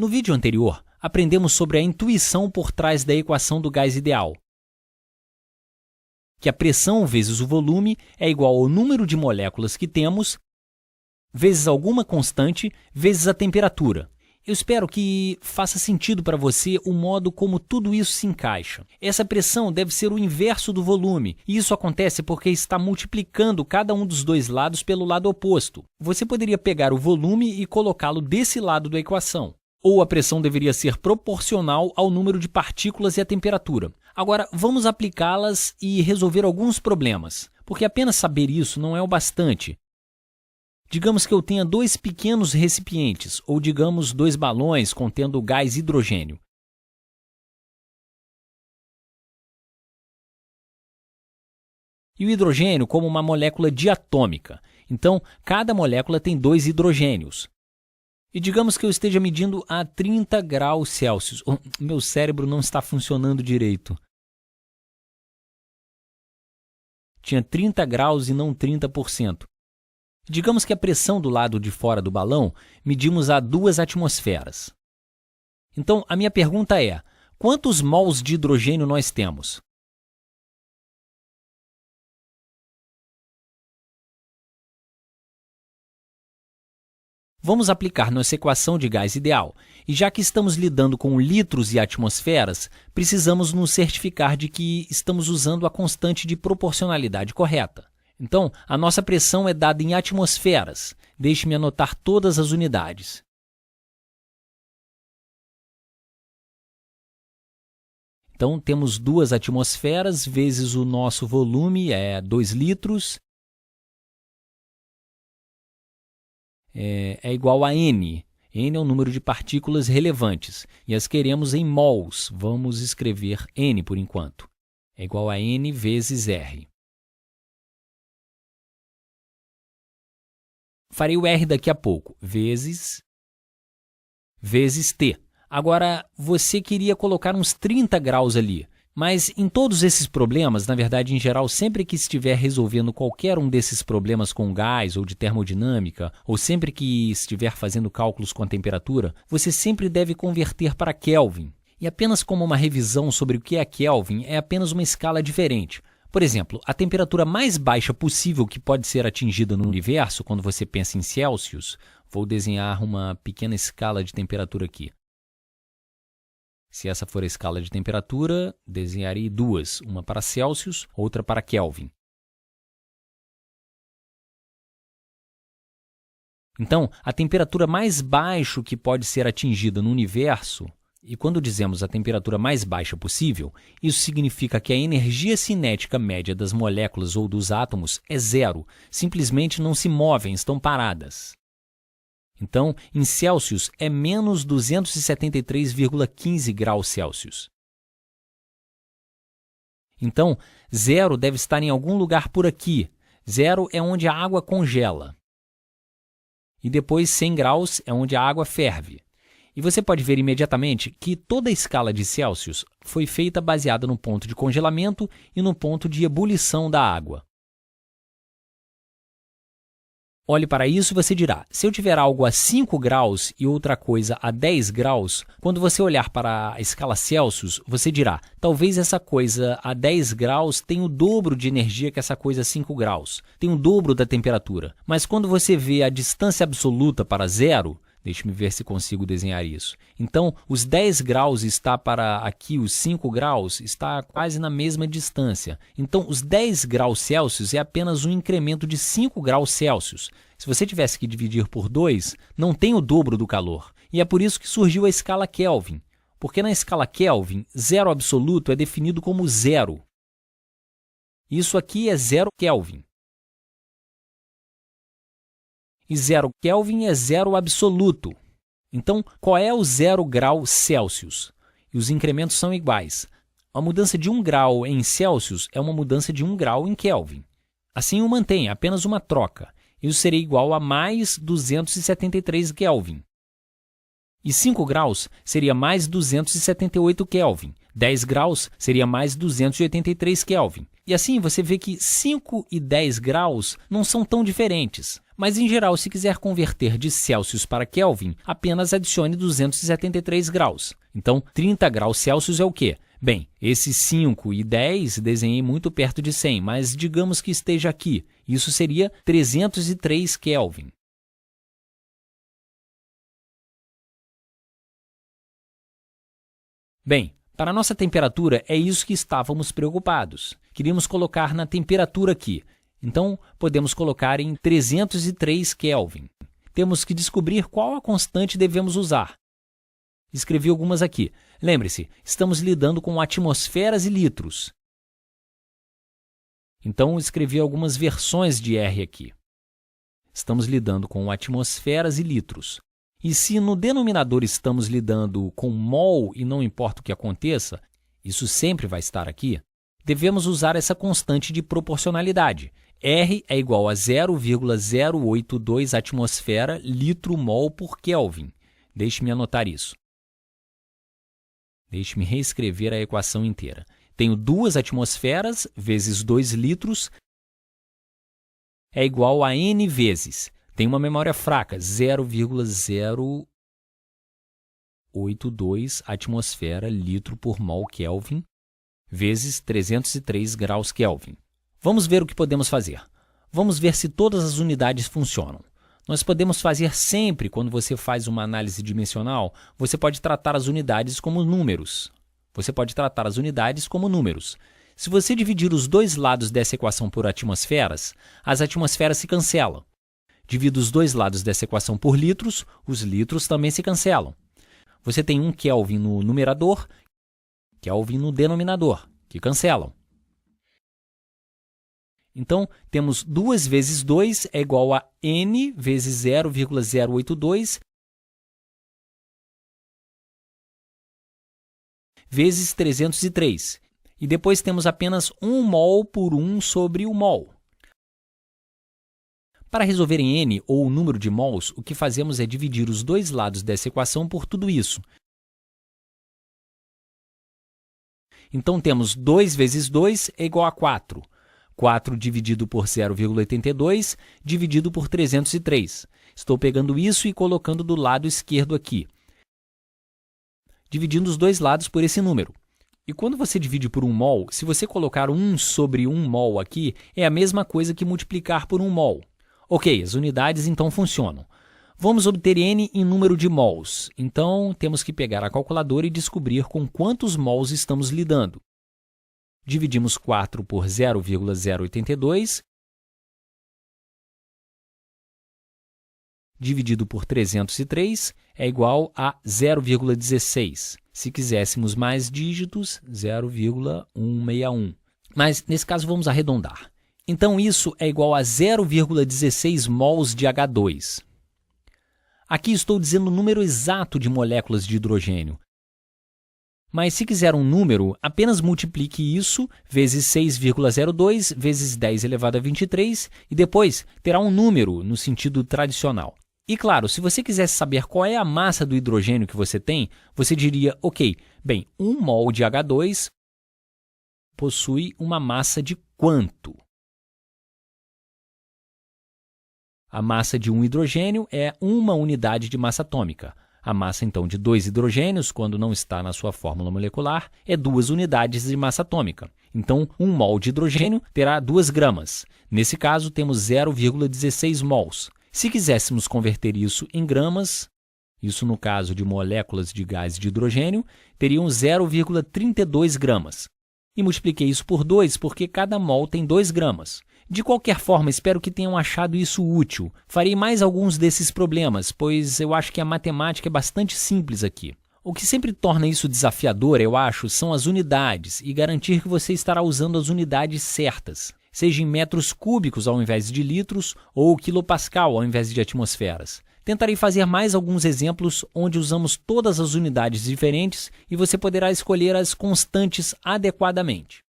No vídeo anterior, aprendemos sobre a intuição por trás da equação do gás ideal, que a pressão vezes o volume é igual ao número de moléculas que temos, vezes alguma constante, vezes a temperatura. Eu espero que faça sentido para você o modo como tudo isso se encaixa. Essa pressão deve ser o inverso do volume, e isso acontece porque está multiplicando cada um dos dois lados pelo lado oposto. Você poderia pegar o volume e colocá-lo desse lado da equação. Ou a pressão deveria ser proporcional ao número de partículas e à temperatura. Agora, vamos aplicá-las e resolver alguns problemas, porque apenas saber isso não é o bastante. Digamos que eu tenha dois pequenos recipientes, ou digamos dois balões contendo gás hidrogênio. E o hidrogênio como uma molécula diatômica. Então, cada molécula tem dois hidrogênios. E digamos que eu esteja medindo a 30 graus Celsius. Meu cérebro não está funcionando direito. Tinha 30 graus e não 30%. Digamos que a pressão do lado de fora do balão medimos a 2 atmosferas. Então, a minha pergunta é, quantos mols de hidrogênio nós temos? Vamos aplicar nossa equação de gás ideal, e já que estamos lidando com litros e atmosferas, precisamos nos certificar de que estamos usando a constante de proporcionalidade correta. Então, a nossa pressão é dada em atmosferas. Deixe-me anotar todas as unidades. Então, temos 2 atmosferas vezes o nosso volume, é 2 litros. É igual a N. N é o número de partículas relevantes, e as queremos em mols. Vamos escrever N por enquanto. É igual a N vezes R. Farei o R daqui a pouco, vezes T. Agora, você queria colocar uns 30 graus ali. Mas em todos esses problemas, na verdade, em geral, sempre que estiver resolvendo qualquer um desses problemas com gás ou de termodinâmica, ou sempre que estiver fazendo cálculos com a temperatura, você sempre deve converter para Kelvin. E apenas como uma revisão sobre o que é Kelvin, é apenas uma escala diferente. Por exemplo, a temperatura mais baixa possível que pode ser atingida no universo, quando você pensa em Celsius, vou desenhar uma pequena escala de temperatura aqui. Se essa for a escala de temperatura, desenharei duas, uma para Celsius, outra para Kelvin. Então, a temperatura mais baixa que pode ser atingida no universo, e quando dizemos a temperatura mais baixa possível, isso significa que a energia cinética média das moléculas ou dos átomos é zero, simplesmente não se movem, estão paradas. Então, em Celsius, é menos 273,15 graus Celsius. Então, zero deve estar em algum lugar por aqui. Zero é onde a água congela. E depois 100 graus é onde a água ferve. E você pode ver imediatamente que toda a escala de Celsius foi feita baseada no ponto de congelamento e no ponto de ebulição da água. Olhe para isso e você dirá, se eu tiver algo a 5 graus e outra coisa a 10 graus, quando você olhar para a escala Celsius, você dirá, talvez essa coisa a 10 graus tenha o dobro de energia que essa coisa a 5 graus, tem o dobro da temperatura. Mas quando você vê a distância absoluta para zero, deixe-me ver se consigo desenhar isso. Então, os 10 graus está para aqui, os 5 graus está quase na mesma distância. Então, os 10 graus Celsius é apenas um incremento de 5 graus Celsius. Se você tivesse que dividir por 2, não tem o dobro do calor. E é por isso que surgiu a escala Kelvin. Porque na escala Kelvin, zero absoluto é definido como zero. Isso aqui é 0 Kelvin. E 0 Kelvin é zero absoluto. Então, qual é o 0 grau Celsius? E os incrementos são iguais. A mudança de 1 grau em Celsius é uma mudança de 1 grau em Kelvin. Assim o mantém, apenas uma troca. Isso seria igual a mais 273 Kelvin. E 5 graus seria mais 278 Kelvin. 10 graus seria mais 283 Kelvin. E assim você vê que 5 e 10 graus não são tão diferentes. Mas, em geral, se quiser converter de Celsius para Kelvin, apenas adicione 273 graus. Então, 30 graus Celsius é o quê? Bem, esses 5 e 10 desenhei muito perto de 100, mas digamos que esteja aqui. Isso seria 303 Kelvin. Bem, para a nossa temperatura é isso que estávamos preocupados. Queríamos colocar na temperatura aqui. Então, podemos colocar em 303 Kelvin. Temos que descobrir qual a constante devemos usar. Escrevi algumas aqui. Lembre-se, estamos lidando com atmosferas e litros. Então, escrevi algumas versões de R aqui. Estamos lidando com atmosferas e litros. E se no denominador estamos lidando com mol e não importa o que aconteça, isso sempre vai estar aqui, devemos usar essa constante de proporcionalidade. R é igual a 0,082 atmosfera litro-mol por Kelvin. Deixe-me anotar isso. Deixe-me reescrever a equação inteira. Tenho 2 atmosferas vezes 2 litros é igual a N vezes. Tem uma memória fraca, 0,082 atmosfera litro por mol Kelvin vezes 303 graus Kelvin. Vamos ver o que podemos fazer. Vamos ver se todas as unidades funcionam. Nós podemos fazer sempre, quando você faz uma análise dimensional, você pode tratar as unidades como números. Se você dividir os dois lados dessa equação por atmosferas, as atmosferas se cancelam. Divida os dois lados dessa equação por litros, os litros também se cancelam. Você tem 1 Kelvin no numerador, Kelvin no denominador, que cancelam. Então, temos 2 vezes 2 é igual a N vezes 0,082 vezes 303. E depois temos apenas 1 mol por 1 sobre o mol. Para resolver em N, ou o número de mols, o que fazemos é dividir os dois lados dessa equação por tudo isso. Então, temos 2 vezes 2 é igual a 4. 4 dividido por 0,82 dividido por 303. Estou pegando isso e colocando do lado esquerdo aqui, dividindo os dois lados por esse número. E quando você divide por 1 mol, se você colocar 1 sobre 1 mol aqui, é a mesma coisa que multiplicar por 1 mol. Ok, as unidades então funcionam. Vamos obter N em número de mols. Então, temos que pegar a calculadora e descobrir com quantos mols estamos lidando. Dividimos 4 por 0,082, dividido por 303, é igual a 0,16. Se quiséssemos mais dígitos, 0,161. Mas, nesse caso, vamos arredondar. Então, isso é igual a 0,16 mols de H2. Aqui estou dizendo o número exato de moléculas de hidrogênio. Mas se quiser um número, apenas multiplique isso vezes 6,02 vezes 10 elevado a 23 e depois terá um número no sentido tradicional. E claro, se você quisesse saber qual é a massa do hidrogênio que você tem, você diria, ok, bem, 1 mol de H2 possui uma massa de quanto? A massa de um hidrogênio é uma unidade de massa atômica. A massa, então, de 2 hidrogênios, quando não está na sua fórmula molecular, é 2 unidades de massa atômica. Então, 1 mol de hidrogênio terá 2 gramas. Nesse caso, temos 0,16 mols. Se quiséssemos converter isso em gramas, isso no caso de moléculas de gás de hidrogênio, teriam 0,32 gramas. E multipliquei isso por 2 porque cada mol tem 2 gramas. De qualquer forma, espero que tenham achado isso útil. Farei mais alguns desses problemas, pois eu acho que a matemática é bastante simples aqui. O que sempre torna isso desafiador, eu acho, são as unidades e garantir que você estará usando as unidades certas, seja em metros cúbicos ao invés de litros ou quilopascal ao invés de atmosferas. Tentarei fazer mais alguns exemplos onde usamos todas as unidades diferentes e você poderá escolher as constantes adequadamente.